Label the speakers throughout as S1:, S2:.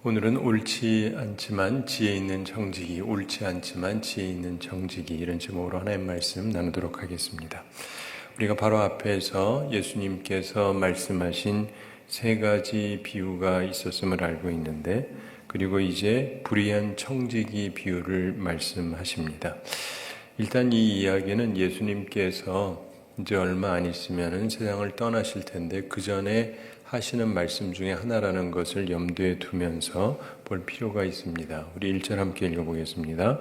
S1: 오늘은 옳지 않지만 지혜 있는 정직이, 옳지 않지만 지혜 있는 정직이, 이런 제목으로 하나님 말씀 나누도록 하겠습니다. 우리가 바로 앞에서 예수님께서 말씀하신 세 가지 비유가 있었음을 알고 있는데, 그리고 이제 불의한 청지기 비유를 말씀하십니다. 일단 이 이야기는 예수님께서 이제 얼마 안 있으면 세상을 떠나실 텐데 그 전에 하시는 말씀 중에 하나라는 것을 염두에 두면서 볼 필요가 있습니다. 우리 1절 함께 읽어보겠습니다.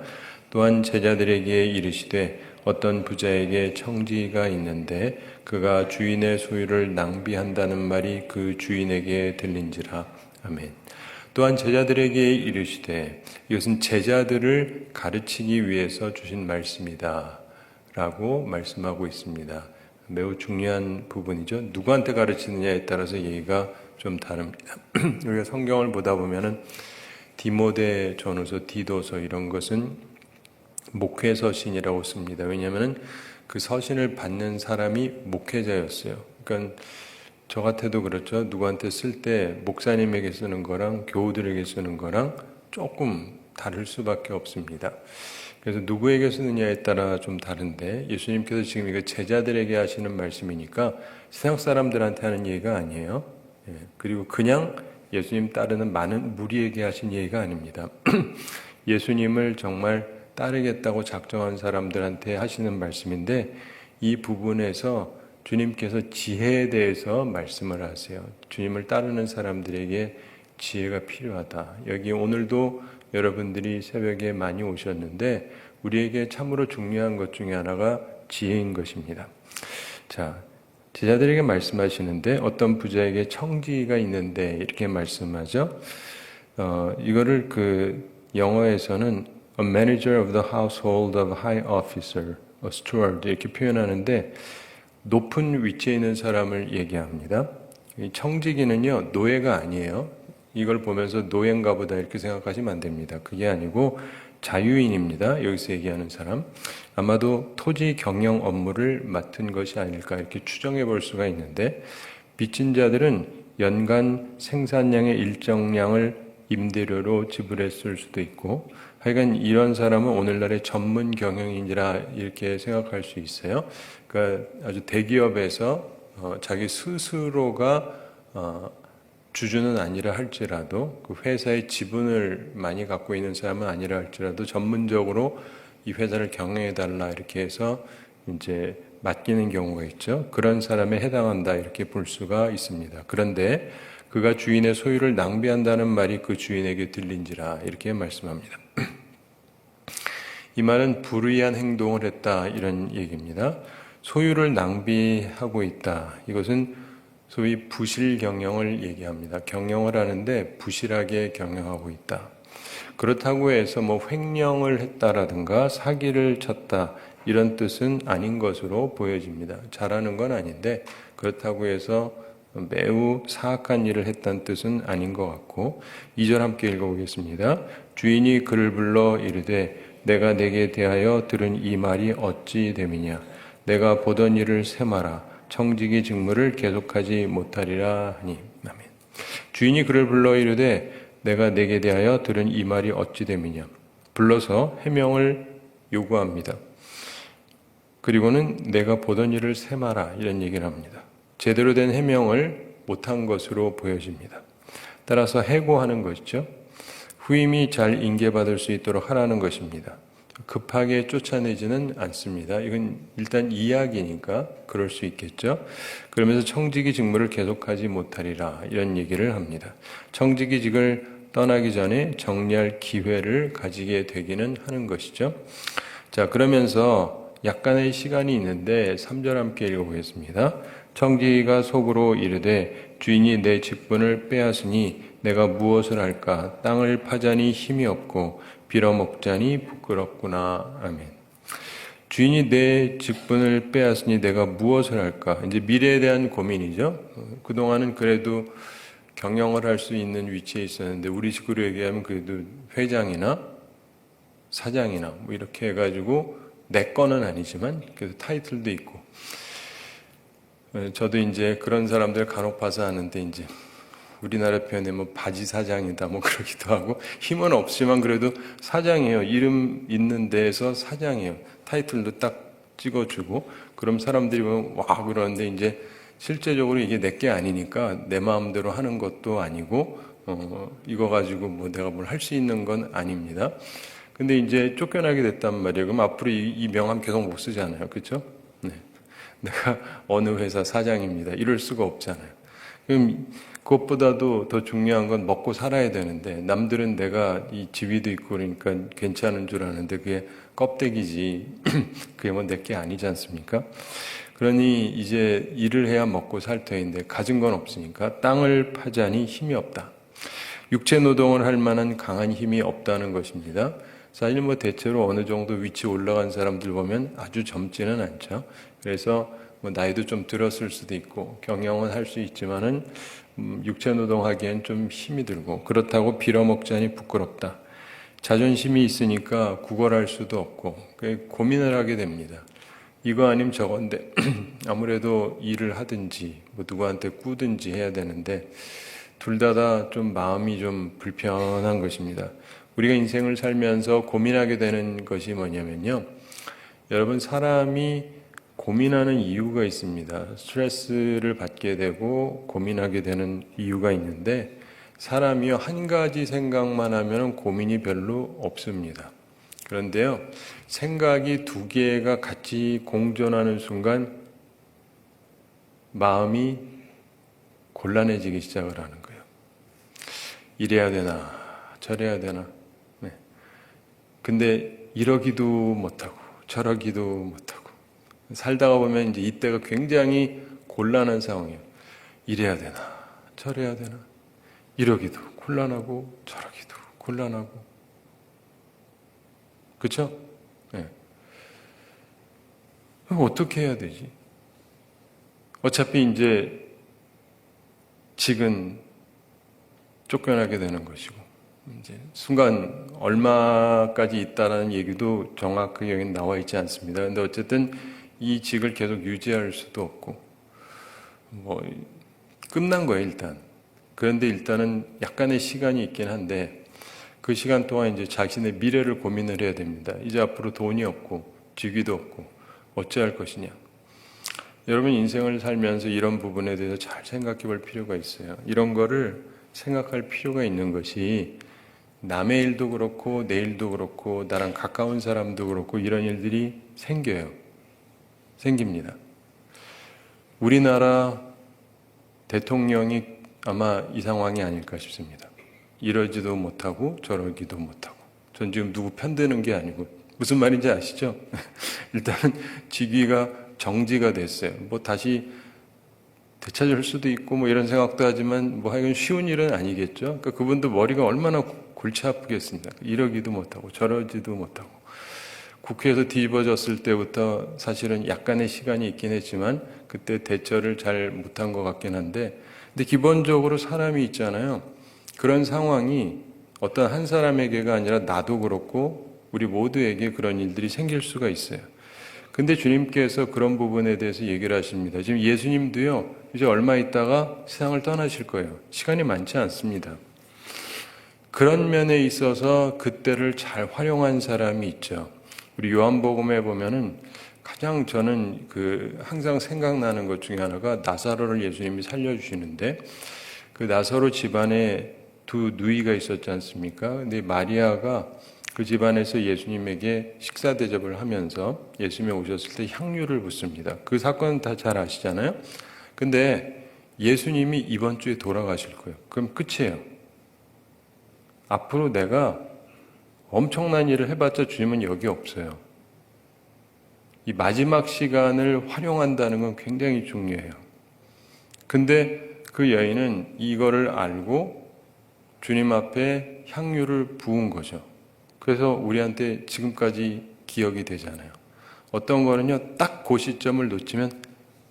S1: 또한 제자들에게 이르시되 어떤 부자에게 청지기가 있는데 그가 주인의 소유를 낭비한다는 말이 그 주인에게 들린지라. 아멘. 또한 제자들에게 이르시되, 이것은 제자들을 가르치기 위해서 주신 말씀이다 라고 말씀하고 있습니다. 매우 중요한 부분이죠. 누구한테 가르치느냐에 따라서 얘기가 좀 다릅니다. 우리가 성경을 보다 보면은 디모데 전후서, 디도서 이런 것은 목회 서신이라고 씁니다. 왜냐하면 그 서신을 받는 사람이 목회자였어요. 그러니까 저 같아도 그렇죠. 누구한테 쓸 때 목사님에게 쓰는 거랑 교우들에게 쓰는 거랑 조금 다를 수밖에 없습니다. 그래서 누구에게 쓰느냐에 따라 좀 다른데, 예수님께서 지금 이거 제자들에게 하시는 말씀이니까 세상 사람들한테 하는 얘기가 아니에요. 그리고 그냥 예수님 따르는 많은 무리에게 하신 얘기가 아닙니다. 예수님을 정말 따르겠다고 작정한 사람들한테 하시는 말씀인데, 이 부분에서 주님께서 지혜에 대해서 말씀을 하세요. 주님을 따르는 사람들에게 지혜가 필요하다. 여기 오늘도 여러분들이 새벽에 많이 오셨는데 우리에게 참으로 중요한 것 중에 하나가 지혜인 것입니다. 자, 제자들에게 말씀하시는데 어떤 부자에게 청지기가 있는데 이렇게 말씀하죠. 이거를 그 영어에서는 a manager of the household of high officer, a steward 이렇게 표현하는데 높은 위치에 있는 사람을 얘기합니다. 이 청지기는요, 노예가 아니에요. 이걸 보면서 노예인가 보다 이렇게 생각하시면 안 됩니다. 그게 아니고 자유인입니다. 여기서 얘기하는 사람. 아마도 토지 경영 업무를 맡은 것이 아닐까 이렇게 추정해 볼 수가 있는데, 빚진 자들은 연간 생산량의 일정량을 임대료로 지불했을 수도 있고, 하여간 이런 사람은 오늘날의 전문 경영인이라 이렇게 생각할 수 있어요. 그러니까 아주 대기업에서 자기 스스로가 주주는 아니라 할지라도, 그 회사의 지분을 많이 갖고 있는 사람은 아니라 할지라도 전문적으로 이 회사를 경영해달라 이렇게 해서 이제 맡기는 경우가 있죠. 그런 사람에 해당한다 이렇게 볼 수가 있습니다. 그런데 그가 주인의 소유를 낭비한다는 말이 그 주인에게 들린지라 이렇게 말씀합니다. 이 말은 불의한 행동을 했다 이런 얘기입니다. 소유를 낭비하고 있다. 이것은 소위 부실 경영을 얘기합니다. 경영을 하는데 부실하게 경영하고 있다. 그렇다고 해서 뭐 횡령을 했다라든가 사기를 쳤다 이런 뜻은 아닌 것으로 보여집니다. 잘하는 건 아닌데 그렇다고 해서 매우 사악한 일을 했다는 뜻은 아닌 것 같고, 2절 함께 읽어보겠습니다. 주인이 그를 불러 이르되 내가 내게 대하여 들은 이 말이 어찌 됨이냐. 내가 보던 일을 세마라. 청지기 직무를 계속하지 못하리라 하니. 아멘. 주인이 그를 불러 이르되 내가 내게 대하여 들은 이 말이 어찌 됨이냐. 불러서 해명을 요구합니다. 그리고는 내가 보던 일을 세마라 이런 얘기를 합니다. 제대로 된 해명을 못한 것으로 보여집니다. 따라서 해고하는 것이죠. 후임이 잘 인계받을 수 있도록 하라는 것입니다. 급하게 쫓아내지는 않습니다. 이건 일단 이야기니까 그럴 수 있겠죠. 그러면서 청지기 직무를 계속하지 못하리라 이런 얘기를 합니다. 청지기직을 떠나기 전에 정리할 기회를 가지게 되기는 하는 것이죠. 자, 그러면서 약간의 시간이 있는데 3절 함께 읽어보겠습니다. 청지기가 속으로 이르되 주인이 내 직분을 빼앗으니 내가 무엇을 할까? 땅을 파자니 힘이 없고 빌어먹자니 부끄럽구나. 아멘. 주인이 내 직분을 빼앗으니 내가 무엇을 할까? 이제 미래에 대한 고민이죠. 그동안은 그래도 경영을 할 수 있는 위치에 있었는데, 우리 식으로 얘기하면 그래도 회장이나 사장이나 뭐 이렇게 해가지고 내 거는 아니지만 그래도 타이틀도 있고, 저도 이제 그런 사람들 간혹 봐서 하는데, 이제 우리나라 표현에 뭐 바지 사장이다 뭐 그러기도 하고, 힘은 없지만 그래도 사장이에요. 이름 있는 데에서 사장이에요. 타이틀도 딱 찍어주고, 그럼 사람들이 보면 와 그러는데, 이제 실제적으로 이게 내게 아니니까 내 마음대로 하는 것도 아니고, 이거 가지고 뭐 내가 뭘 할 수 있는 건 아닙니다. 근데 이제 쫓겨나게 됐단 말이에요. 그럼 앞으로 이 명함 계속 못 쓰잖아요. 그렇죠? 네. 내가 어느 회사 사장입니다. 이럴 수가 없잖아요. 그럼 그것보다도 더 중요한 건 먹고 살아야 되는데, 남들은 내가 이 지위도 있고 그러니까 괜찮은 줄 아는데 그게 껍데기지 그게 뭐 내게 아니지 않습니까? 그러니 이제 일을 해야 먹고 살 터인데 가진 건 없으니까 땅을 파자니 힘이 없다. 육체 노동을 할 만한 강한 힘이 없다는 것입니다. 사실 뭐 대체로 어느 정도 위치 올라간 사람들 보면 아주 젊지는 않죠. 그래서 뭐 나이도 좀 들었을 수도 있고 경영은 할 수 있지만은 육체 노동하기엔 좀 힘이 들고, 그렇다고 빌어먹자니 부끄럽다. 자존심이 있으니까 구걸할 수도 없고 고민을 하게 됩니다. 이거 아니면 저건데 아무래도 일을 하든지 뭐 누구한테 꾸든지 해야 되는데 둘 다 좀 마음이 좀 불편한 것입니다. 우리가 인생을 살면서 고민하게 되는 것이 뭐냐면요, 여러분, 사람이 고민하는 이유가 있습니다. 스트레스를 받게 되고 고민하게 되는 이유가 있는데, 사람이요 한 가지 생각만 하면 고민이 별로 없습니다. 그런데요, 생각이 두 개가 같이 공존하는 순간 마음이 곤란해지기 시작을 하는 거예요. 이래야 되나 저래야 되나. 네. 근데 이러기도 못하고 저러기도 못하고 살다가 보면 이제 이때가 굉장히 곤란한 상황이에요. 이래야 되나 저래야 되나, 이러기도 곤란하고 저러기도 곤란하고. 그렇죠? 네. 그럼 어떻게 해야 되지? 어차피 이제 직은 쫓겨나게 되는 것이고, 이제 순간 얼마까지 있다라는 얘기도 정확하게 여기 나와 있지 않습니다. 근데 어쨌든 이 직을 계속 유지할 수도 없고, 뭐 끝난 거예요 일단. 그런데 일단은 약간의 시간이 있긴 한데, 그 시간 동안 이제 자신의 미래를 고민을 해야 됩니다. 이제 앞으로 돈이 없고 직위도 없고 어찌할 것이냐. 여러분, 인생을 살면서 이런 부분에 대해서 잘 생각해 볼 필요가 있어요. 이런 거를 생각할 필요가 있는 것이, 남의 일도 그렇고 내 일도 그렇고 나랑 가까운 사람도 그렇고 이런 일들이 생깁니다. 우리나라 대통령이 아마 이 상황이 아닐까 싶습니다. 이러지도 못하고 저러기도 못하고. 전 지금 누구 편드는 게 아니고, 무슨 말인지 아시죠? 일단은 직위가 정지가 됐어요. 뭐 다시 되찾을 수도 있고 뭐 이런 생각도 하지만 뭐 하여간 쉬운 일은 아니겠죠. 그러니까 그분도 머리가 얼마나 골치 아프겠습니까? 이러기도 못하고 저러지도 못하고. 국회에서 뒤집어졌을 때부터 사실은 약간의 시간이 있긴 했지만 그때 대처를 잘 못한 것 같긴 한데, 근데 기본적으로 사람이 있잖아요. 그런 상황이 어떤 한 사람에게가 아니라 나도 그렇고 우리 모두에게 그런 일들이 생길 수가 있어요. 근데 주님께서 그런 부분에 대해서 얘기를 하십니다. 지금 예수님도요, 이제 얼마 있다가 세상을 떠나실 거예요. 시간이 많지 않습니다. 그런 면에 있어서 그때를 잘 활용한 사람이 있죠. 우리 요한복음에 보면은 가장 저는 항상 생각나는 것 중에 하나가 나사로를 예수님이 살려주시는데, 그 나사로 집안에 두 누이가 있었지 않습니까? 근데 마리아가 그 집안에서 예수님에게 식사 대접을 하면서 예수님이 오셨을 때 향유를 붓습니다. 그 사건은 다 잘 아시잖아요. 근데 예수님이 이번 주에 돌아가실 거예요. 그럼 끝이에요. 앞으로 내가 엄청난 일을 해봤자 주님은 여기 없어요. 이 마지막 시간을 활용한다는 건 굉장히 중요해요. 근데 그 여인은 이거를 알고 주님 앞에 향유를 부은 거죠. 그래서 우리한테 지금까지 기억이 되잖아요. 어떤 거는요, 딱 그 시점을 놓치면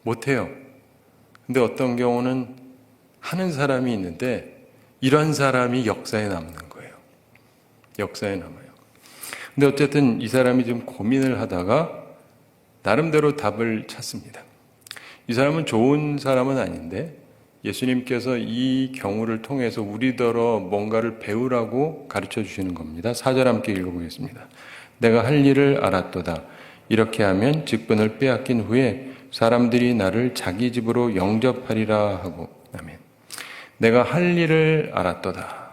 S1: 못해요. 근데 어떤 경우는 하는 사람이 있는데 이런 사람이 역사에 남는 거예요. 역사에 남아요. 근데 어쨌든 이 사람이 좀 고민을 하다가 나름대로 답을 찾습니다. 이 사람은 좋은 사람은 아닌데 예수님께서 이 경우를 통해서 우리더러 뭔가를 배우라고 가르쳐 주시는 겁니다. 4절 함께 읽어보겠습니다. 내가 할 일을 알았도다. 이렇게 하면 직분을 빼앗긴 후에 사람들이 나를 자기 집으로 영접하리라 하고. 아멘. 내가 할 일을 알았도다.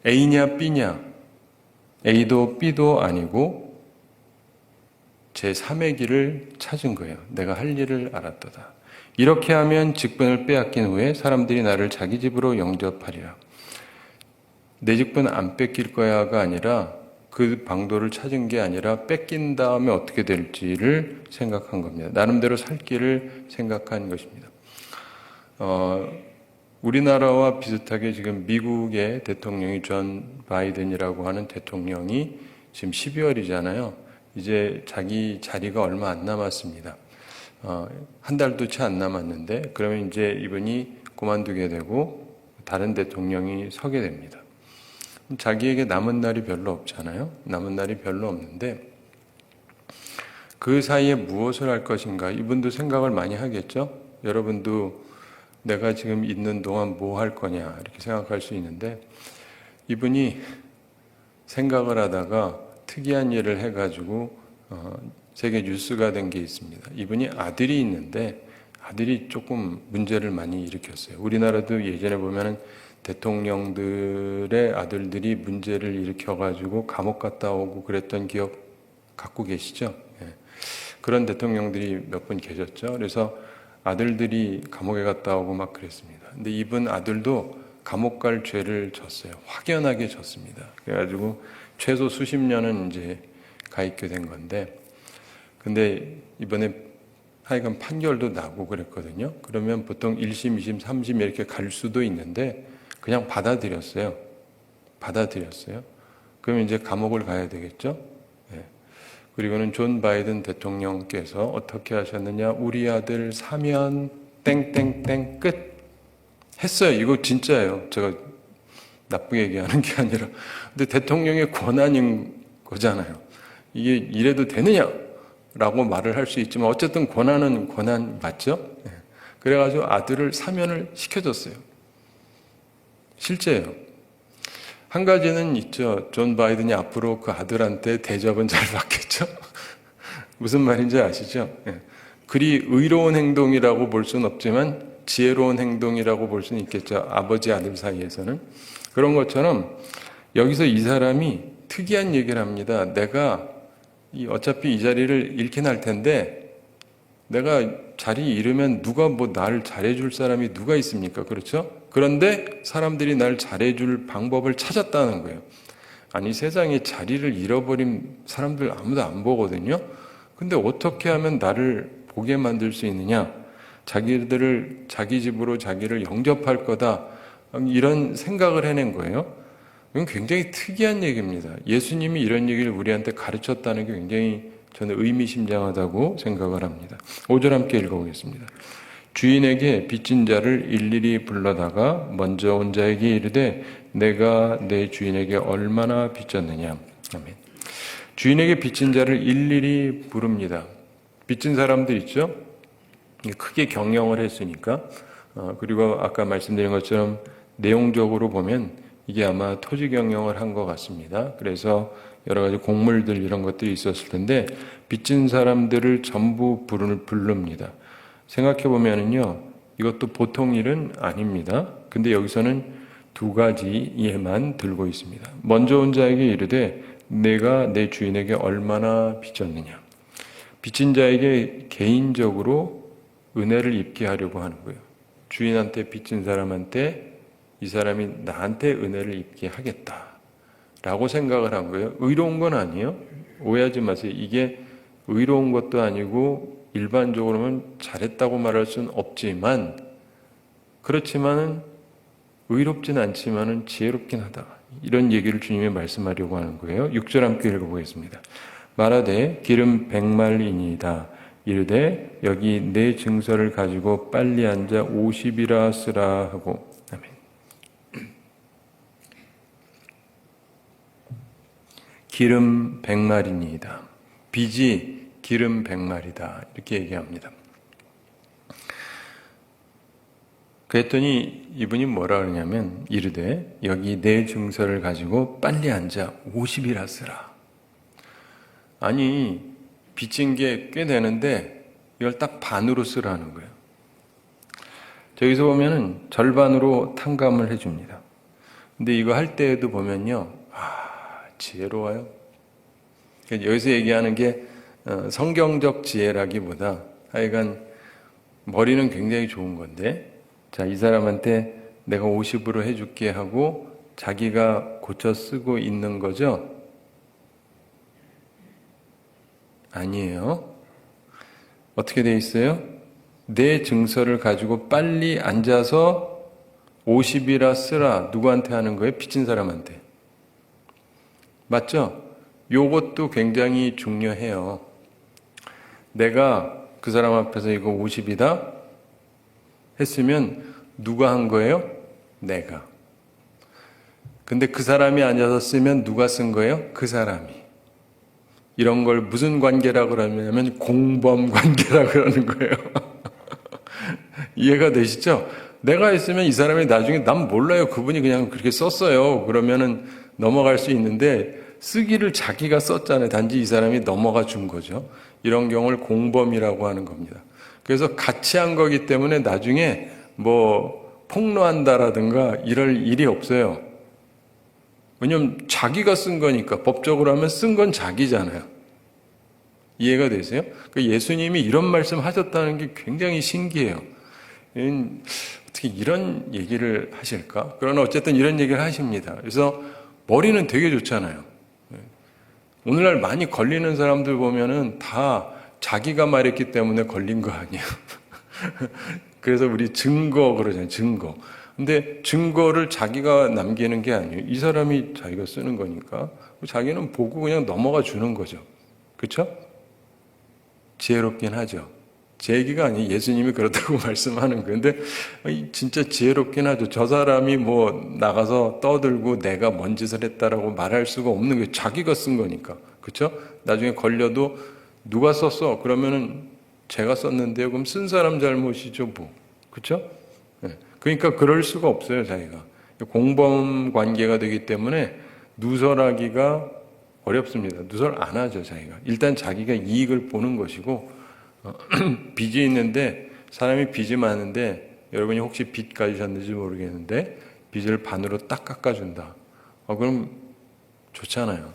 S1: A냐 B냐, A도 B도 아니고 제3의 길을 찾은 거예요. 내가 할 일을 알았도다. 이렇게 하면 직분을 빼앗긴 후에 사람들이 나를 자기 집으로 영접하리라. 내 직분 안 뺏길 거야가 아니라 그 방도를 찾은 게 아니라 뺏긴 다음에 어떻게 될지를 생각한 겁니다. 나름대로 살 길을 생각한 것입니다. 우리나라와 비슷하게 지금 미국의 대통령이 존 바이든이라고 하는 대통령이 지금 12월이잖아요. 이제 자기 자리가 얼마 안 남았습니다. 한 달도 채 안 남았는데 그러면 이제 이분이 그만두게 되고 다른 대통령이 서게 됩니다. 자기에게 남은 날이 별로 없잖아요. 남은 날이 별로 없는데 그 사이에 무엇을 할 것인가 이분도 생각을 많이 하겠죠. 여러분도 내가 지금 있는 동안 뭐 할 거냐 이렇게 생각할 수 있는데 이분이 생각을 하다가 특이한 일을 해가지고 세계 뉴스가 된 게 있습니다. 이분이 아들이 있는데 아들이 조금 문제를 많이 일으켰어요. 우리나라도 예전에 보면은 대통령들의 아들들이 문제를 일으켜가지고 감옥 갔다 오고 그랬던 기억 갖고 계시죠? 예. 그런 대통령들이 몇 분 계셨죠. 그래서 아들들이 감옥에 갔다 오고 막 그랬습니다. 근데 이분 아들도 감옥 갈 죄를 졌어요. 확연하게 졌습니다. 그래가지고 최소 수십 년은 이제 가 있게 된 건데, 근데 이번에 하여간 판결도 나고 그랬거든요. 그러면 보통 1심, 2심, 3심 이렇게 갈 수도 있는데 그냥 받아들였어요. 그러면 이제 감옥을 가야 되겠죠. 네. 그리고는 존 바이든 대통령께서 어떻게 하셨느냐? 우리 아들 사면 땡땡땡 끝 했어요. 이거 진짜예요. 제가 나쁘게 얘기하는 게 아니라. 근데 대통령의 권한인 거잖아요. 이게 이래도 되느냐? 라고 말을 할 수 있지만 어쨌든 권한은 권한 맞죠? 네. 그래가지고 아들을 사면을 시켜줬어요. 실제예요. 한 가지는 있죠. 존 바이든이 앞으로 그 아들한테 대접은 잘 받겠죠? 무슨 말인지 아시죠? 예. 그리 의로운 행동이라고 볼 수는 없지만 지혜로운 행동이라고 볼 수는 있겠죠. 아버지 아들 사이에서는. 그런 것처럼 여기서 이 사람이 특이한 얘기를 합니다. 내가 어차피 이 자리를 잃긴 할 텐데 내가 자리 잃으면 누가 뭐 나를 잘해줄 사람이 누가 있습니까? 그렇죠? 그런데 사람들이 날 잘해줄 방법을 찾았다는 거예요. 아니 세상에 자리를 잃어버린 사람들 아무도 안 보거든요. 근데 어떻게 하면 나를 보게 만들 수 있느냐? 자기들을 자기 집으로 자기를 영접할 거다. 이런 생각을 해낸 거예요. 이건 굉장히 특이한 얘기입니다. 예수님이 이런 얘기를 우리한테 가르쳤다는 게 굉장히 저는 의미심장하다고 생각을 합니다. 5절 함께 읽어보겠습니다. 주인에게 빚진 자를 일일이 불러다가 먼저 온 자에게 이르되 내가 내 주인에게 얼마나 빚졌느냐. 아멘. 주인에게 빚진 자를 일일이 부릅니다. 빚진 사람들 있죠? 크게 경영을 했으니까. 그리고 아까 말씀드린 것처럼 내용적으로 보면 이게 아마 토지 경영을 한 것 같습니다. 그래서 여러 가지 곡물들 이런 것들이 있었을 텐데 빚진 사람들을 전부 부릅니다. 생각해 보면은요, 이것도 보통 일은 아닙니다. 근데 여기서는 두 가지 예만 들고 있습니다. 먼저 온 자에게 이르되 내가 내 주인에게 얼마나 빚졌느냐. 빚진 자에게 개인적으로 은혜를 입게 하려고 하는 거예요. 주인한테 빚진 사람한테 이 사람이 나한테 은혜를 입게 하겠다라고 생각을 한 거예요. 의로운 건 아니에요. 오해하지 마세요. 이게 의로운 것도 아니고 일반적으로는 잘했다고 말할 수는 없지만 그렇지만은 의롭진 않지만은 지혜롭긴 하다. 이런 얘기를 주님이 말씀하려고 하는 거예요. 6절 함께 읽어보겠습니다. 말하되 기름 100말이니이다. 이르되 여기 내 증서를 가지고 빨리 앉아 50이라 쓰라 하고. 아멘. 기름 100말이니이다. 빚이 기름 100말이다. 이렇게 얘기합니다. 그랬더니 이분이 뭐라 그러냐면 이르되 여기 내 증서를 가지고 빨리 앉아 50이라 쓰라. 아니 빚진 게 꽤 되는데 이걸 딱 반으로 쓰라는 거예요. 저기서 보면은 절반으로 탕감을 해줍니다. 근데 이거 할 때에도 보면요, 지혜로워요. 여기서 얘기하는 게 성경적 지혜라기보다 하여간 머리는 굉장히 좋은 건데, 자, 이 사람한테 내가 50으로 해줄게 하고 자기가 고쳐 쓰고 있는 거죠? 아니에요. 어떻게 돼 있어요? 내 증서를 가지고 빨리 앉아서 50이라 쓰라. 누구한테 하는 거예요? 빚진 사람한테. 맞죠? 요것도 굉장히 중요해요. 내가 그 사람 앞에서 이거 50이다 했으면 누가 한 거예요? 내가. 근데 그 사람이 앉아서 쓰면 누가 쓴 거예요? 그 사람이. 이런 걸 무슨 관계라고 그러냐면 공범 관계라고 그러는 거예요. 이해가 되시죠? 내가 있으면 이 사람이 나중에 난 몰라요. 그분이 그냥 그렇게 썼어요. 그러면은 넘어갈 수 있는데 쓰기를 자기가 썼잖아요. 단지 이 사람이 넘어가 준 거죠. 이런 경우를 공범이라고 하는 겁니다. 그래서 같이 한 거기 때문에 나중에 뭐 폭로한다라든가 이럴 일이 없어요. 왜냐면 자기가 쓴 거니까 법적으로 하면 쓴 건 자기잖아요. 이해가 되세요? 예수님이 이런 말씀 하셨다는 게 굉장히 신기해요. 어떻게 이런 얘기를 하실까? 그러나 어쨌든 이런 얘기를 하십니다. 그래서 머리는 되게 좋잖아요. 오늘날 많이 걸리는 사람들 보면은 다 자기가 말했기 때문에 걸린 거 아니에요. 그래서 우리 증거 그러잖아요. 증거. 근데 증거를 자기가 남기는 게 아니에요. 이 사람이 자기가 쓰는 거니까 자기는 보고 그냥 넘어가 주는 거죠. 그렇죠? 지혜롭긴 하죠. 제 얘기가 아니에요. 예수님이 그렇다고 말씀하는 거예요. 근데 진짜 지혜롭긴 하죠. 저 사람이 뭐 나가서 떠들고 내가 뭔 짓을 했다라고 말할 수가 없는 거예요. 자기가 쓴 거니까. 그렇죠? 나중에 걸려도 누가 썼어? 그러면은 제가 썼는데요. 그럼 쓴 사람 잘못이죠, 뭐. 그렇죠? 그러니까 그럴 수가 없어요, 자기가. 공범 관계가 되기 때문에 누설하기가 어렵습니다. 누설 안 하죠, 자기가. 일단 자기가 이익을 보는 것이고, 빚이 있는데, 사람이 빚이 많은데, 여러분이 혹시 빚 가지셨는지 모르겠는데, 빚을 반으로 딱 깎아준다. 그럼 좋잖아요.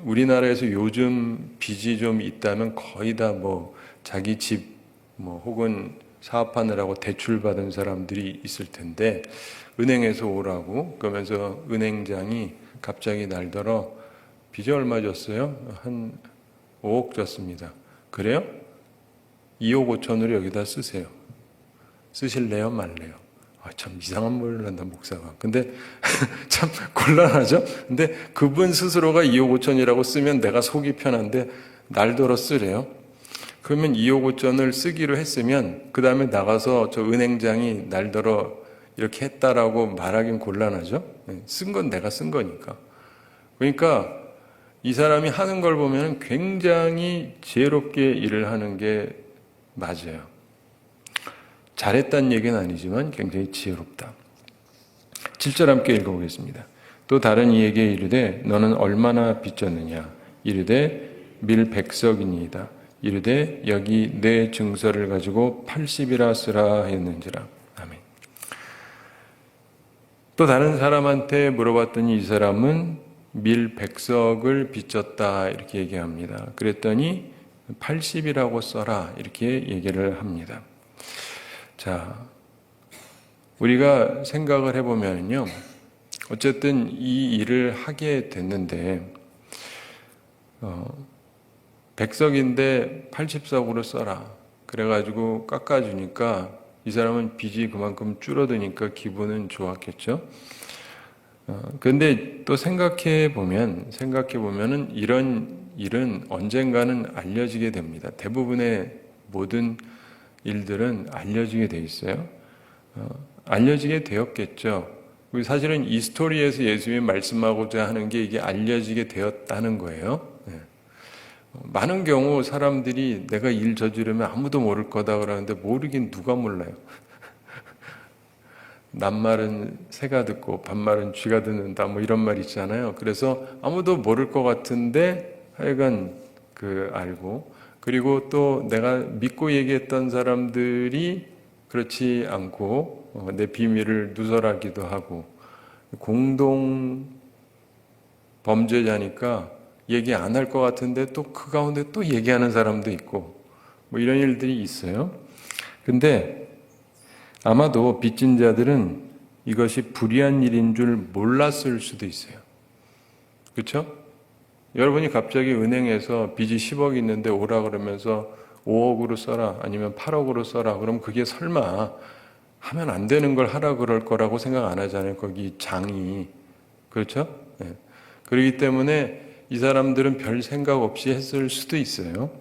S1: 우리나라에서 요즘 빚이 좀 있다면 거의 다 뭐, 자기 집, 뭐, 혹은 사업하느라고 대출받은 사람들이 있을 텐데, 은행에서 오라고, 그러면서 은행장이 갑자기 날더러 빚이 얼마 줬어요? 한 5억 줬습니다. 그래요? 2억 5천으로 여기다 쓰세요. 쓰실래요? 말래요? 참 이상한 말을 한다, 목사가. 근데 참 곤란하죠? 근데 그분 스스로가 2억 5천이라고 쓰면 내가 속이 편한데 날더러 쓰래요. 그러면 2억 5천을 쓰기로 했으면 그 다음에 나가서 저 은행장이 날더러 이렇게 했다라고 말하긴 곤란하죠? 쓴 건 내가 쓴 거니까. 그러니까 이 사람이 하는 걸 보면 굉장히 지혜롭게 일을 하는 게 맞아요. 잘했다는 얘기는 아니지만 굉장히 지혜롭다. 7절 함께 읽어보겠습니다. 또 다른 이에게 이르되 너는 얼마나 빚졌느냐? 이르되 밀 100석이니이다. 이르되 여기 내 증서를 가지고 80이라 쓰라 했는지라. 아멘. 또 다른 사람한테 물어봤더니 이 사람은 밀 100석을 빚졌다 이렇게 얘기합니다. 그랬더니 80이라고 써라 이렇게 얘기를 합니다. 자, 우리가 생각을 해보면요, 어쨌든 이 일을 하게 됐는데 100석인데 80석으로 써라. 그래가지고 깎아주니까 이 사람은 빚이 그만큼 줄어드니까 기분은 좋았겠죠. 그런데 또 생각해보면은 이런 일은 언젠가는 알려지게 됩니다. 대부분의 모든 일들은 알려지게 돼 있어요. 알려지게 되었겠죠. 사실은 이 스토리에서 예수님이 말씀하고자 하는 게 이게 알려지게 되었다는 거예요. 많은 경우 사람들이 내가 일 저지르면 아무도 모를 거다 그러는데 모르긴 누가 몰라요. 낱말은 새가 듣고 반말은 쥐가 듣는다 뭐 이런 말 있잖아요. 그래서 아무도 모를 것 같은데 하여간 알고, 그리고 또 내가 믿고 얘기했던 사람들이 그렇지 않고 내 비밀을 누설하기도 하고, 공동 범죄자니까 얘기 안 할 것 같은데 또 그 가운데 또 얘기하는 사람도 있고 뭐 이런 일들이 있어요. 근데 아마도 빚진 자들은 이것이 불의한 일인 줄 몰랐을 수도 있어요. 그렇죠? 여러분이 갑자기 은행에서 빚이 10억 있는데 오라 그러면서 5억으로 써라 아니면 8억으로 써라 그럼 그게 설마 하면 안 되는 걸 하라 그럴 거라고 생각 안 하잖아요. 거기 장이. 그렇죠? 네. 그렇기 때문에 이 사람들은 별 생각 없이 했을 수도 있어요.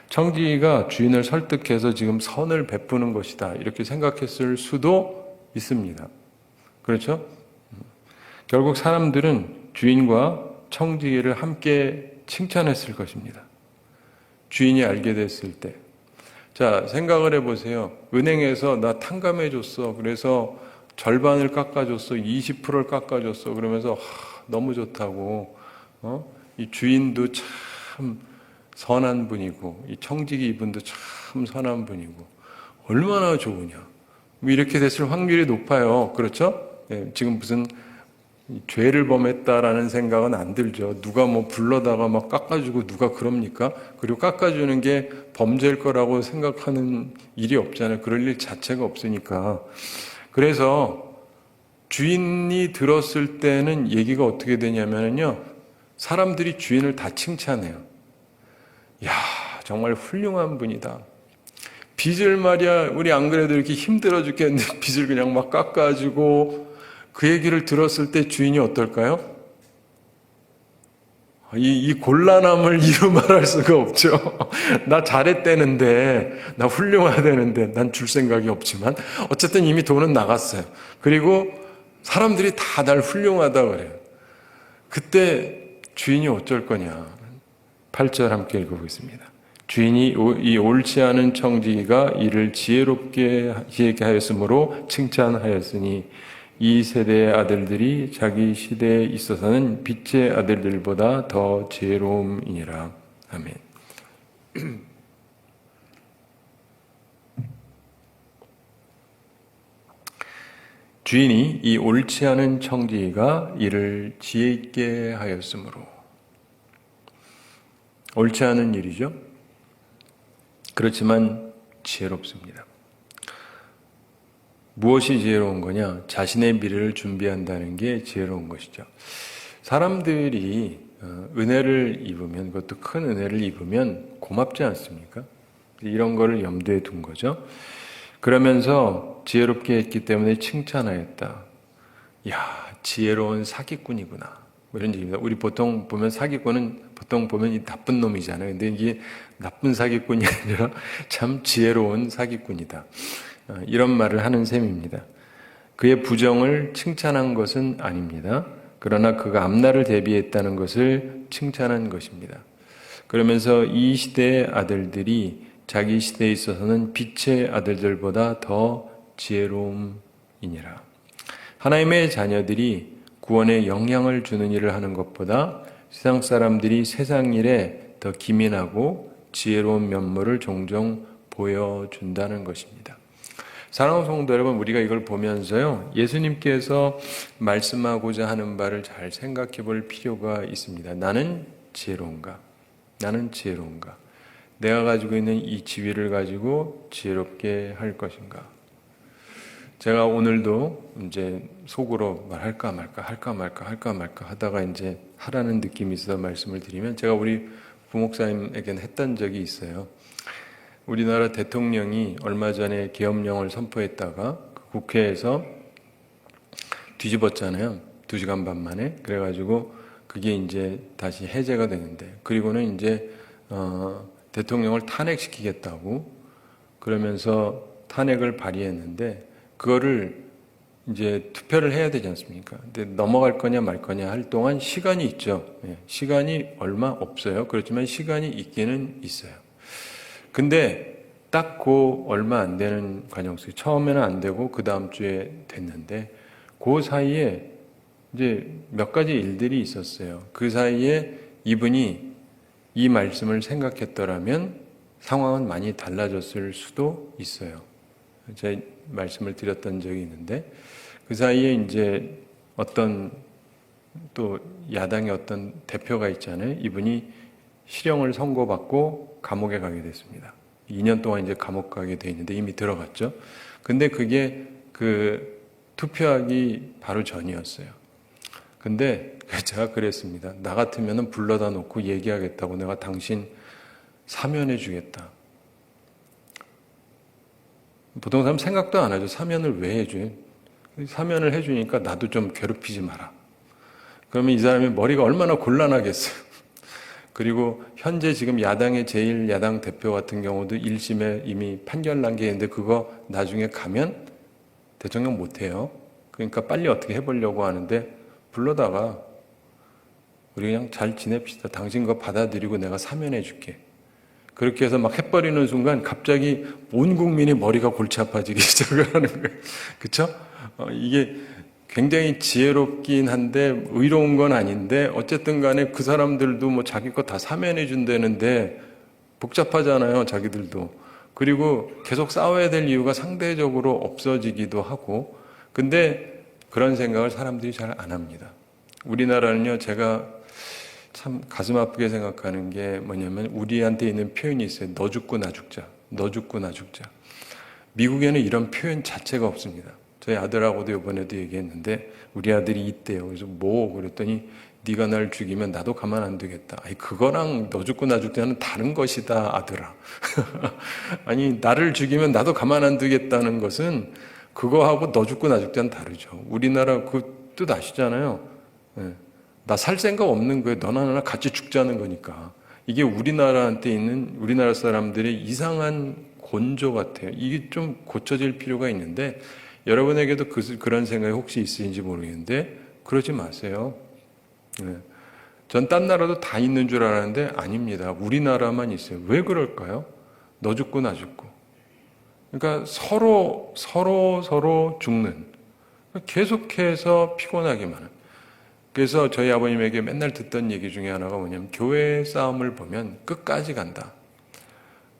S1: 청지기가 주인을 설득해서 지금 선을 베푸는 것이다 이렇게 생각했을 수도 있습니다. 그렇죠? 결국 사람들은 주인과 청지기를 함께 칭찬했을 것입니다. 주인이 알게 됐을 때. 자, 생각을 해보세요. 은행에서 나 탕감해 줬어. 그래서 절반을 깎아줬어. 20%를 깎아줬어. 그러면서 너무 좋다고. 이 주인도 참 선한 분이고 이 청지기 이분도 참 선한 분이고 얼마나 좋으냐. 뭐 이렇게 됐을 확률이 높아요. 그렇죠? 네, 지금 무슨 죄를 범했다라는 생각은 안 들죠. 누가 뭐 불러다가 막 깎아주고 누가 그럽니까? 그리고 깎아주는 게 범죄일 거라고 생각하는 일이 없잖아요. 그럴 일 자체가 없으니까. 그래서 주인이 들었을 때는 얘기가 어떻게 되냐면요. 사람들이 주인을 다 칭찬해요. 야, 정말 훌륭한 분이다. 빚을 말이야, 우리 안 그래도 이렇게 힘들어 죽겠는데 빚을 그냥 막 깎아주고 그 얘기를 들었을 때 주인이 어떨까요? 이 곤란함을 이루 말할 수가 없죠. 나 잘했대는데, 나 훌륭하다는데, 난 줄 생각이 없지만, 어쨌든 이미 돈은 나갔어요. 그리고 사람들이 다 날 훌륭하다 그래요. 그때 주인이 어쩔 거냐. 8절 함께 읽어보겠습니다. 주인이 이 옳지 않은 청지기가 이를 지혜롭게 하였으므로 칭찬하였으니 이 세대의 아들들이 자기 시대에 있어서는 빛의 아들들보다 더 지혜로움이니라. 아멘. 주인이 이 옳지 않은 청지기가 이를 지혜 있게 하였으므로. 옳지 않은 일이죠. 그렇지만 지혜롭습니다. 무엇이 지혜로운 거냐? 자신의 미래를 준비한다는 게 지혜로운 것이죠. 사람들이 은혜를 입으면, 그것도 큰 은혜를 입으면 고맙지 않습니까? 이런 거를 염두에 둔 거죠. 그러면서 지혜롭게 했기 때문에 칭찬하였다. 야, 지혜로운 사기꾼이구나. 뭐 이런 얘기입니다. 우리 보통 보면 사기꾼은 보통 보면 이 나쁜 놈이잖아요. 근데 이게 나쁜 사기꾼이 아니라 참 지혜로운 사기꾼이다. 이런 말을 하는 셈입니다. 그의 부정을 칭찬한 것은 아닙니다. 그러나 그가 앞날을 대비했다는 것을 칭찬한 것입니다. 그러면서 이 시대의 아들들이 자기 시대에 있어서는 빛의 아들들보다 더 지혜로움이니라. 하나님의 자녀들이 구원에 영향을 주는 일을 하는 것보다 세상 사람들이 세상 일에 더 기민하고 지혜로운 면모를 종종 보여준다는 것입니다. 사랑하는 성도 여러분, 우리가 이걸 보면서요, 예수님께서 말씀하고자 하는 바를 잘 생각해 볼 필요가 있습니다. 나는 지혜로운가? 나는 지혜로운가? 내가 가지고 있는 이 지위를 가지고 지혜롭게 할 것인가? 제가 오늘도 이제 속으로 말할까 말까 하다가 이제 하라는 느낌이 있어서 말씀을 드리면, 제가 우리 부목사님에게는 했던 적이 있어요. 우리나라 대통령이 얼마 전에 계엄령을 선포했다가 국회에서 뒤집었잖아요. 2시간 반 만에. 그래가지고 그게 이제 다시 해제가 되는데, 그리고는 이제 대통령을 탄핵시키겠다고 그러면서 탄핵을 발의했는데, 그거를 이제 투표를 해야 되지 않습니까? 근데 넘어갈 거냐 말 거냐 할 동안 시간이 있죠. 시간이 얼마 없어요. 그렇지만 시간이 있기는 있어요. 근데 딱 그 얼마 안 되는 과정 속에 처음에는 안 되고 그 다음 주에 됐는데 그 사이에 이제 몇 가지 일들이 있었어요. 그 사이에 이분이 이 말씀을 생각했더라면 상황은 많이 달라졌을 수도 있어요. 제가 말씀을 드렸던 적이 있는데 그 사이에 이제 어떤 또 야당의 어떤 대표가 있잖아요. 이분이 실형을 선고받고 감옥에 가게 됐습니다. 2년 동안 이제 감옥 가게 돼 있는데 이미 들어갔죠. 근데 그게 그 투표하기 바로 전이었어요. 근데 제가 그랬습니다. 나 같으면은 불러다 놓고 얘기하겠다고. 내가 당신 사면해 주겠다. 보통 사람 생각도 안 하죠. 사면을 왜 해줘요? 사면을 해주니까 나도 좀 괴롭히지 마라. 그러면 이 사람이 머리가 얼마나 곤란하겠어요. 그리고 현재 지금 야당의 제1야당 대표 같은 경우도 1심에 이미 판결 난 게 있는데 그거 나중에 가면 대통령 못해요. 그러니까 빨리 어떻게 해보려고 하는데 불러다가 우리 그냥 잘 지냅시다. 당신 거 받아들이고 내가 사면해 줄게. 그렇게 해서 막 해버리는 순간 갑자기 온 국민이 머리가 골치 아파지기 시작을 하는 거예요. 그렇죠? 이게 굉장히 지혜롭긴 한데 의로운 건 아닌데 어쨌든 간에 그 사람들도 뭐 자기 거 다 사면해 준다는데 복잡하잖아요. 자기들도. 그리고 계속 싸워야 될 이유가 상대적으로 없어지기도 하고 근데 그런 생각을 사람들이 잘 안 합니다. 우리나라는요. 제가 참 가슴 아프게 생각하는 게 뭐냐면 우리한테 있는 표현이 있어요. 너 죽고 나 죽자. 너 죽고 나 죽자. 미국에는 이런 표현 자체가 없습니다. 저희 아들하고도 이번에도 얘기했는데 우리 아들이 있대요. 그래서 뭐 그랬더니 네가 날 죽이면 나도 가만 안 두겠다. 아니 그거랑 너 죽고 나 죽자는 다른 것이다 아들아. 아니 나를 죽이면 나도 가만 안 두겠다는 것은 그거하고 너 죽고 나 죽자는 다르죠. 우리나라 그 뜻 아시잖아요. 나 살 생각 없는 거예요. 너나 나나 같이 죽자는 거니까. 이게 우리나라한테 있는 우리나라 사람들의 이상한 곤조 같아요. 이게 좀 고쳐질 필요가 있는데 여러분에게도 그런 생각이 혹시 있으신지 모르겠는데 그러지 마세요. 전 딴 나라도 다 있는 줄 알았는데 아닙니다. 우리나라만 있어요. 왜 그럴까요? 너 죽고 나 죽고. 그러니까 서로 죽는. 계속해서 피곤하기만 하는. 그래서 저희 아버님에게 맨날 듣던 얘기 중에 하나가 뭐냐면 교회 싸움을 보면 끝까지 간다.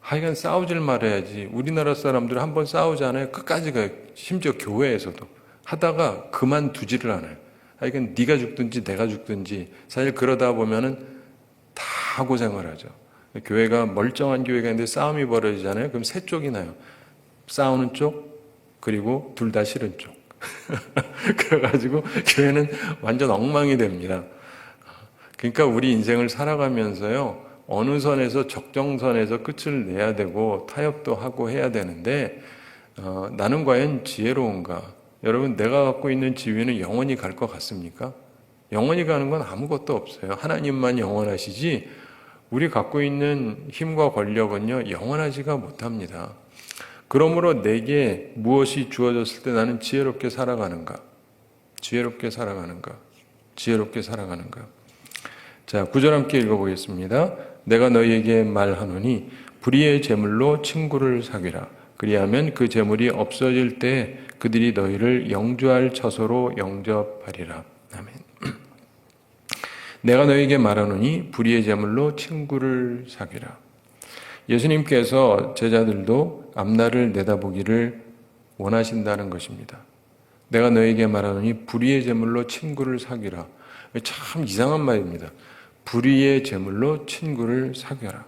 S1: 하여간 싸우질 말아야지. 우리나라 사람들은 한번 싸우잖아요. 끝까지 가요. 심지어 교회에서도. 하다가 그만두지를 않아요. 하여간 네가 죽든지 내가 죽든지 사실 그러다 보면은 다 고생을 하죠. 교회가 멀쩡한 교회가 있는데 싸움이 벌어지잖아요. 그럼 세 쪽이 나요. 싸우는 쪽 그리고 둘 다 싫은 쪽. 그래가지고 교회는 완전 엉망이 됩니다. 그러니까 우리 인생을 살아가면서요. 어느 선에서 적정선에서 끝을 내야 되고 타협도 하고 해야 되는데 나는 과연 지혜로운가? 여러분 내가 갖고 있는 지위는 영원히 갈 것 같습니까? 영원히 가는 건 아무것도 없어요. 하나님만 영원하시지 우리 갖고 있는 힘과 권력은요 영원하지가 못합니다. 그러므로 내게 무엇이 주어졌을 때 나는 지혜롭게 살아가는가? 지혜롭게 살아가는가? 지혜롭게 살아가는가? 자, 9절 함께 읽어보겠습니다. 내가 너희에게 말하노니 불의의 재물로 친구를 사귀라. 그리하면 그 재물이 없어질 때 그들이 너희를 영주할 처소로 영접하리라. 아멘. 내가 너희에게 말하노니 불의의 재물로 친구를 사귀라. 예수님께서 제자들도 앞날을 내다보기를 원하신다는 것입니다. 내가 너에게 말하노니 불의의 제물로 친구를 사귀라. 참 이상한 말입니다. 불의의 제물로 친구를 사귀라.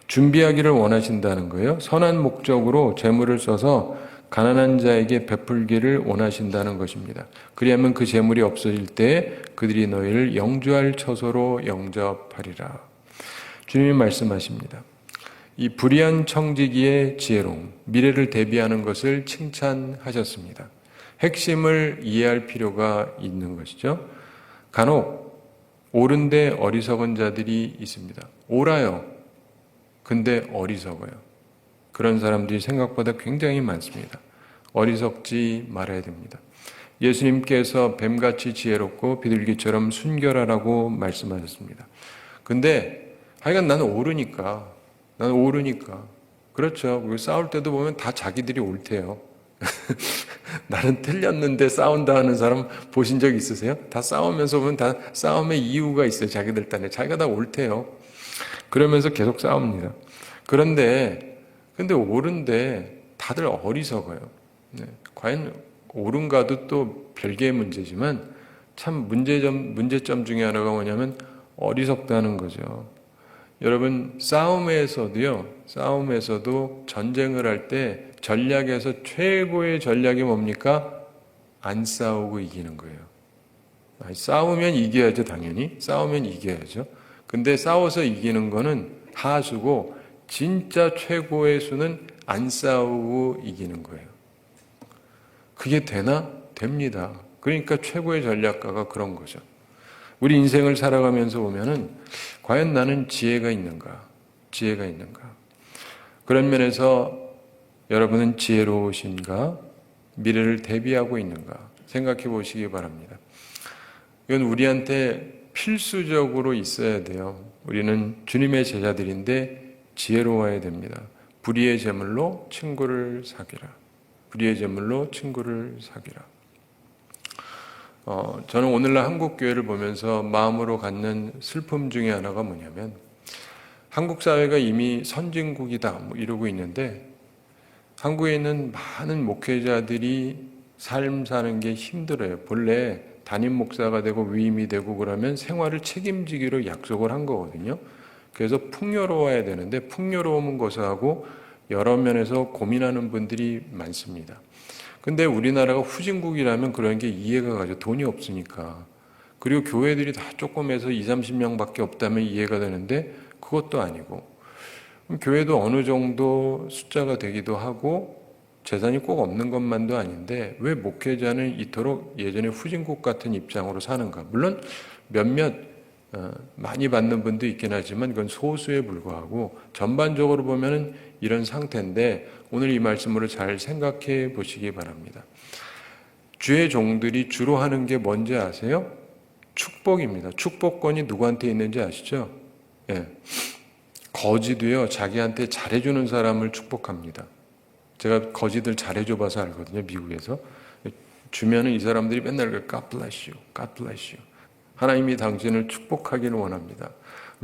S1: 준비하기를 원하신다는 거예요. 선한 목적으로 제물을 써서 가난한 자에게 베풀기를 원하신다는 것입니다. 그리하면 그 제물이 없어질 때 그들이 너희를 영주할 처소로 영접하리라. 주님이 말씀하십니다. 이 불의한 청지기의 지혜로움, 미래를 대비하는 것을 칭찬하셨습니다. 핵심을 이해할 필요가 있는 것이죠. 간혹 옳은데 어리석은 자들이 있습니다. 옳아요. 근데 어리석어요. 그런 사람들이 생각보다 굉장히 많습니다. 어리석지 말아야 됩니다. 예수님께서 뱀같이 지혜롭고 비둘기처럼 순결하라고 말씀하셨습니다. 근데 하여간 나는 옳으니까 그렇죠. 싸울 때도 보면 다 자기들이 옳대요. 나는 틀렸는데 싸운다 하는 사람 보신 적 있으세요? 다 싸우면서 보면 다 싸움의 이유가 있어요. 자기들 딴에. 자기가 다 옳대요. 그러면서 계속 싸웁니다. 근데 옳은데 다들 어리석어요. 네. 과연 옳은가도 또 별개의 문제지만 참 문제점 중에 하나가 뭐냐면 어리석다는 거죠. 여러분, 싸움에서도 전쟁을 할 때 전략에서 최고의 전략이 뭡니까? 안 싸우고 이기는 거예요. 싸우면 이겨야죠, 당연히. 싸우면 이겨야죠. 근데 싸워서 이기는 거는 하수고, 진짜 최고의 수는 안 싸우고 이기는 거예요. 그게 되나? 됩니다. 그러니까 최고의 전략가가 그런 거죠. 우리 인생을 살아가면서 보면은 과연 나는 지혜가 있는가? 그런 면에서 여러분은 지혜로우신가? 미래를 대비하고 있는가? 생각해 보시기 바랍니다. 이건 우리한테 필수적으로 있어야 돼요. 우리는 주님의 제자들인데 지혜로워야 됩니다. 불의의 제물로 친구를 사귀라. 저는 오늘날 한국 교회를 보면서 마음으로 갖는 슬픔 중에 하나가 뭐냐면, 한국 사회가 이미 선진국이다 이러고 있는데, 한국에 있는 많은 목회자들이 삶 사는 게 힘들어요. 본래 담임 목사가 되고 위임이 되고 그러면 생활을 책임지기로 약속을 한 거거든요. 그래서 풍요로워야 되는데 풍요로움은 고사하고 여러 면에서 고민하는 분들이 많습니다. 근데 우리나라가 후진국이라면 그런 게 이해가 가죠. 돈이 없으니까. 그리고 교회들이 다 조금 해서 20-30명밖에 없다면 이해가 되는데 그것도 아니고, 교회도 어느 정도 숫자가 되기도 하고 재산이 꼭 없는 것만도 아닌데 왜 목회자는 이토록 예전에 후진국 같은 입장으로 사는가? 물론 몇몇 많이 받는 분도 있긴 하지만 그건 소수에 불과하고 전반적으로 보면은 이런 상태인데, 오늘 이 말씀으로 잘 생각해 보시기 바랍니다. 주의 종들이 주로 하는 게 뭔지 아세요? 축복입니다. 축복권이 누구한테 있는지 아시죠? 예. 거지도요, 자기한테 잘해주는 사람을 축복합니다. 제가 거지들 잘해줘 봐서 알거든요, 미국에서. 주면은 이 사람들이 맨날 God bless you, God bless you. 하나님이 당신을 축복하기를 원합니다.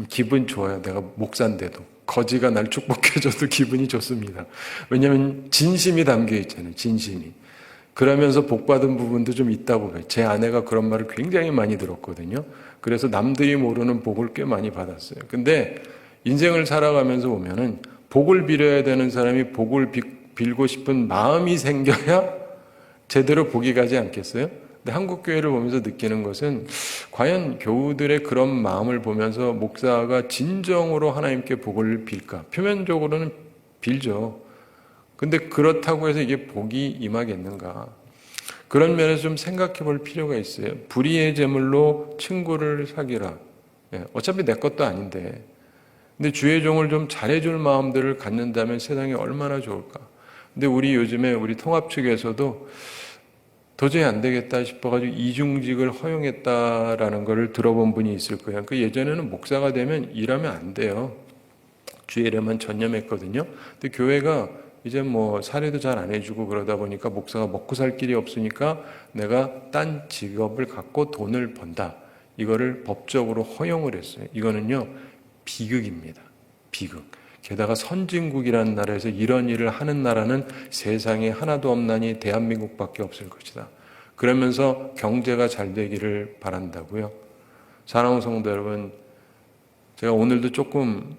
S1: 기분 좋아요. 내가 목사인데도. 거지가 날 축복해줘도 기분이 좋습니다. 왜냐하면 진심이 담겨 있잖아요. 진심이. 그러면서 복받은 부분도 좀 있다고 봐요. 제 아내가 그런 말을 굉장히 많이 들었거든요. 그래서 남들이 모르는 복을 꽤 많이 받았어요. 근데 인생을 살아가면서 보면은 복을 빌어야 되는 사람이 복을 빌고 싶은 마음이 생겨야 제대로 복이 가지 않겠어요? 근데 한국 교회를 보면서 느끼는 것은 과연 교우들의 그런 마음을 보면서 목사가 진정으로 하나님께 복을 빌까? 표면적으로는 빌죠. 근데 그렇다고 해서 이게 복이 임하겠는가? 그런 면에서 좀 생각해 볼 필요가 있어요. 불의의 제물로 친구를 사귀라. 어차피 내 것도 아닌데. 근데 주의 종을 좀 잘해줄 마음들을 갖는다면 세상이 얼마나 좋을까? 근데 요즘에 우리 통합 측에서도 도저히 안 되겠다 싶어가지고 이중직을 허용했다라는 걸 들어본 분이 있을 거예요. 그 예전에는 목사가 되면 일하면 안 돼요. 주일에만 전념했거든요. 근데 교회가 이제 사례도 잘 안 해주고 그러다 보니까 목사가 먹고 살 길이 없으니까 내가 딴 직업을 갖고 돈을 번다. 이거를 법적으로 허용을 했어요. 이거는요, 비극입니다. 비극. 게다가 선진국이라는 나라에서 이런 일을 하는 나라는 세상에 하나도 없나니 대한민국밖에 없을 것이다. 그러면서 경제가 잘 되기를 바란다고요. 사랑하는 성도 여러분, 제가 오늘도 조금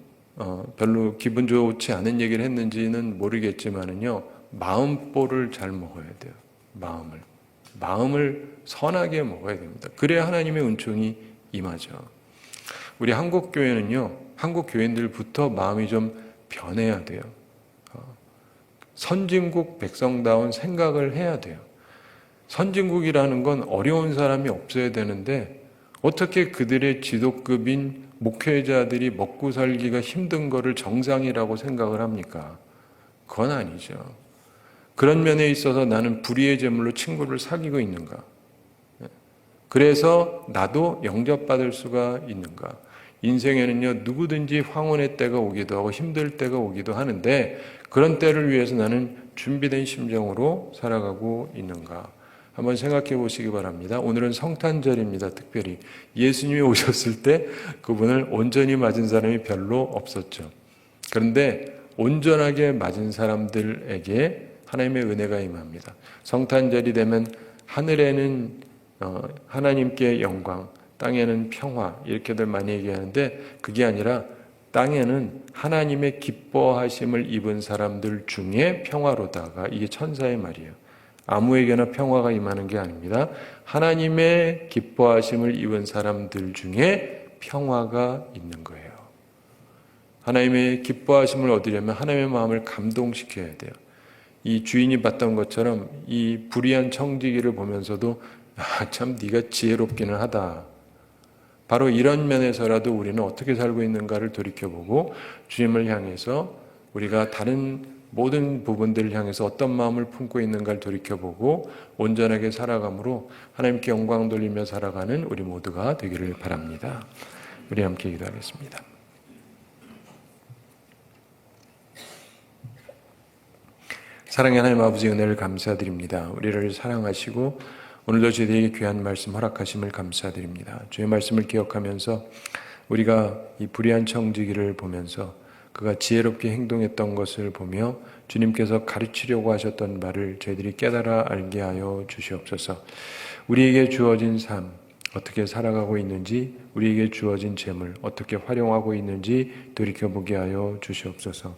S1: 별로 기분 좋지 않은 얘기를 했는지는 모르겠지만은요, 마음보를 잘 먹어야 돼요. 마음을 선하게 먹어야 됩니다. 그래야 하나님의 은총이 임하죠. 우리 한국 교회는요, 한국 교인들부터 마음이 좀 변해야 돼요. 선진국 백성다운 생각을 해야 돼요. 선진국이라는 건 어려운 사람이 없어야 되는데 어떻게 그들의 지도급인 목회자들이 먹고 살기가 힘든 거를 정상이라고 생각을 합니까? 그건 아니죠. 그런 면에 있어서 나는 불의의 제물로 친구를 사귀고 있는가? 그래서 나도 영접받을 수가 있는가? 인생에는요, 누구든지 황혼의 때가 오기도 하고 힘들 때가 오기도 하는데 그런 때를 위해서 나는 준비된 심정으로 살아가고 있는가? 한번 생각해 보시기 바랍니다. 오늘은 성탄절입니다. 특별히 예수님이 오셨을 때 그분을 온전히 맞은 사람이 별로 없었죠. 그런데 온전하게 맞은 사람들에게 하나님의 은혜가 임합니다. 성탄절이 되면 하늘에는 하나님께 영광, 땅에는 평화 이렇게들 많이 얘기하는데 그게 아니라 땅에는 하나님의 기뻐하심을 입은 사람들 중에 평화로다가 이게 천사의 말이에요. 아무에게나 평화가 임하는 게 아닙니다. 하나님의 기뻐하심을 입은 사람들 중에 평화가 있는 거예요. 하나님의 기뻐하심을 얻으려면 하나님의 마음을 감동시켜야 돼요. 이 주인이 봤던 것처럼 이 불의한 청지기를 보면서도 참 네가 지혜롭기는 하다. 바로 이런 면에서라도 우리는 어떻게 살고 있는가를 돌이켜보고 주님을 향해서 우리가 다른 모든 부분들을 향해서 어떤 마음을 품고 있는가를 돌이켜보고 온전하게 살아감으로 하나님께 영광 돌리며 살아가는 우리 모두가 되기를 바랍니다. 우리 함께 기도하겠습니다. 사랑의 하나님 아버지 은혜를 감사드립니다. 우리를 사랑하시고 오늘도 저희에게 귀한 말씀 허락하심을 감사드립니다. 주의 말씀을 기억하면서 우리가 이 불의한 청지기를 보면서 그가 지혜롭게 행동했던 것을 보며 주님께서 가르치려고 하셨던 바를 저희들이 깨달아 알게 하여 주시옵소서. 우리에게 주어진 삶 어떻게 살아가고 있는지, 우리에게 주어진 재물 어떻게 활용하고 있는지 돌이켜보게 하여 주시옵소서.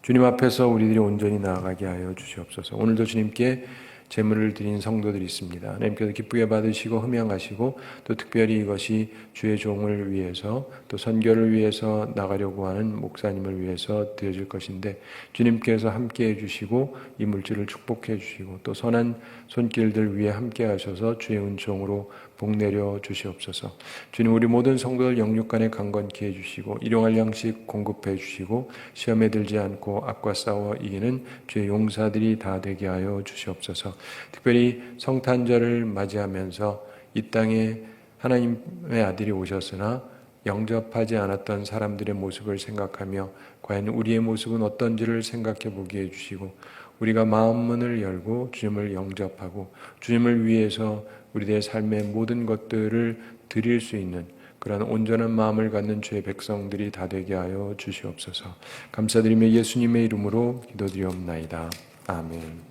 S1: 주님 앞에서 우리들이 온전히 나아가게 하여 주시옵소서. 오늘도 주님께 제물을 드린 성도들이 있습니다. 하나님께서 기쁘게 받으시고 흠양하시고 또 특별히 이것이 주의 종을 위해서 또 선교를 위해서 나가려고 하는 목사님을 위해서 드려질 것인데 주님께서 함께해 주시고 이 물질을 축복해 주시고 또 선한 손길들 위에 함께 하셔서 주의 은총으로 복 내려 주시옵소서. 주님 우리 모든 성도들 영육간에 강건케 해주시고 일용할 양식 공급해 주시고 시험에 들지 않고 악과 싸워 이기는 주의 용사들이 다 되게 하여 주시옵소서. 특별히 성탄절을 맞이하면서 이 땅에 하나님의 아들이 오셨으나 영접하지 않았던 사람들의 모습을 생각하며 과연 우리의 모습은 어떤지를 생각해 보게 해주시고 우리가 마음문을 열고 주님을 영접하고 주님을 위해서 우리의 삶의 모든 것들을 드릴 수 있는 그런 온전한 마음을 갖는 주의 백성들이 다 되게 하여 주시옵소서. 감사드리며 예수님의 이름으로 기도드리옵나이다. 아멘.